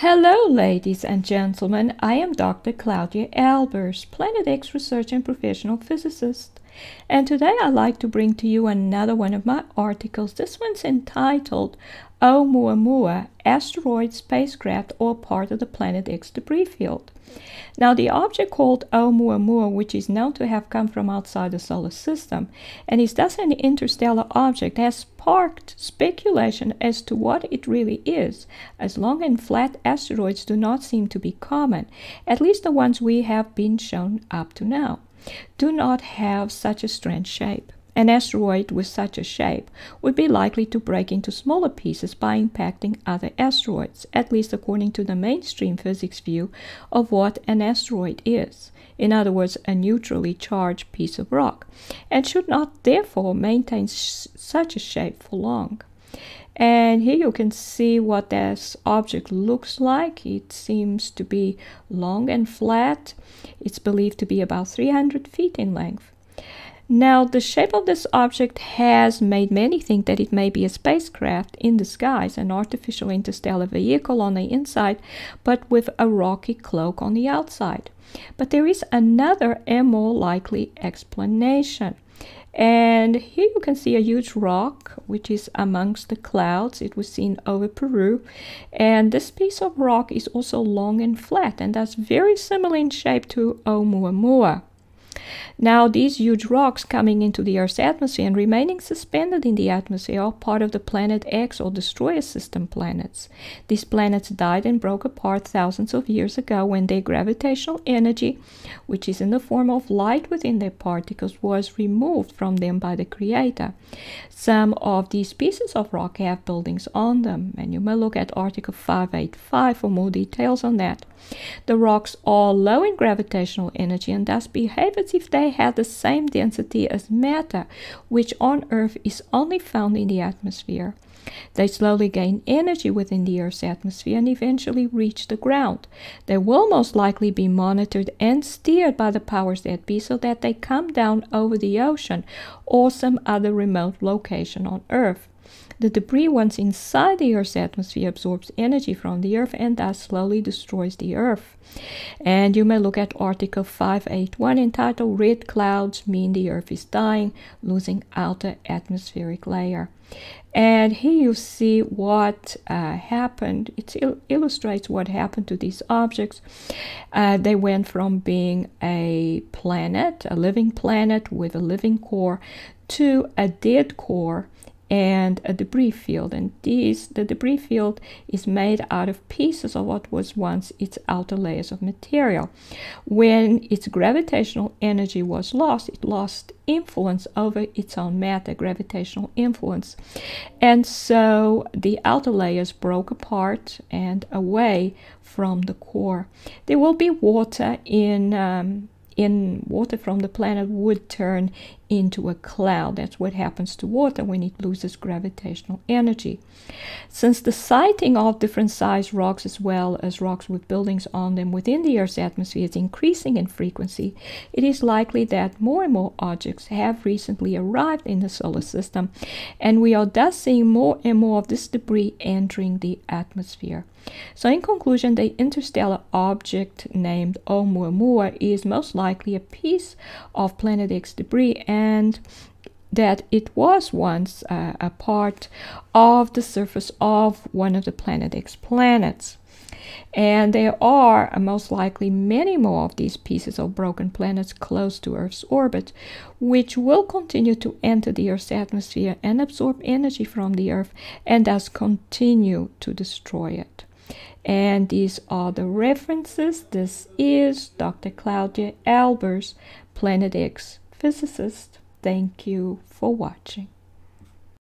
Hello, ladies and gentlemen. I am Dr. Claudia Albers, Planet X research and professional physicist. And today I'd like to bring to you another one of my articles. This one's entitled Oumuamua, Asteroid, Spacecraft, or Part of the Planet X Debris Field. Now, the object called Oumuamua, which is known to have come from outside the solar system, and is thus an interstellar object, has sparked speculation as to what it really is, as long and flat asteroids do not seem to be common, at least the ones we have been shown up to now, do not have such a strange shape. An asteroid with such a shape would be likely to break into smaller pieces by impacting other asteroids, at least according to the mainstream physics view of what an asteroid is. In other words, a neutrally charged piece of rock, and should not therefore maintain such a shape for long. And here you can see what this object looks like. It seems to be long and flat. It's believed to be about 300 feet in length. Now, the shape of this object has made many think that it may be a spacecraft in disguise, an artificial interstellar vehicle on the inside, but with a rocky cloak on the outside. But there is another and more likely explanation. And here you can see a huge rock, which is amongst the clouds. It was seen over Peru. And this piece of rock is also long and flat, and that's very similar in shape to Oumuamua. Now, these huge rocks coming into the Earth's atmosphere and remaining suspended in the atmosphere are part of the Planet X or Destroyer System planets. These planets died and broke apart thousands of years ago when their gravitational energy, which is in the form of light within their particles, was removed from them by the Creator. Some of these pieces of rock have buildings on them, and you may look at Article 585 for more details on that. The rocks are low in gravitational energy and thus behave as if they had the same density as matter, which on Earth is only found in the atmosphere. They slowly gain energy within the Earth's atmosphere and eventually reach the ground. They will most likely be monitored and steered by the powers that be so that they come down over the ocean or some other remote location on Earth. The debris, once inside the Earth's atmosphere, absorbs energy from the Earth and thus slowly destroys the Earth. And you may look at Article 581 entitled Red Clouds Mean the Earth is Dying, Losing Outer Atmospheric Layer. And here you see what happened. It illustrates what happened to these objects. They went from being a planet, a living planet with a living core, to a dead core and a debris field. And the debris field is made out of pieces of what was once its outer layers of material. When its gravitational energy was lost, it lost influence over its own matter, gravitational influence. And so the outer layers broke apart and away from the core. There will be water in water from the planet would turn into a cloud. That's what happens to water when it loses gravitational energy. Since the sighting of different sized rocks as well as rocks with buildings on them within the Earth's atmosphere is increasing in frequency, it is likely that more and more objects have recently arrived in the solar system, and we are thus seeing more and more of this debris entering the atmosphere. So in conclusion, the interstellar object named Oumuamua is most likely a piece of Planet X debris, and that it was once a part of the surface of one of the Planet X planets. And there are most likely many more of these pieces of broken planets close to Earth's orbit, which will continue to enter the Earth's atmosphere and absorb energy from the Earth and thus continue to destroy it. And these are the references. This is Dr. Claudia Albers, Planet X physicist. Thank you for watching.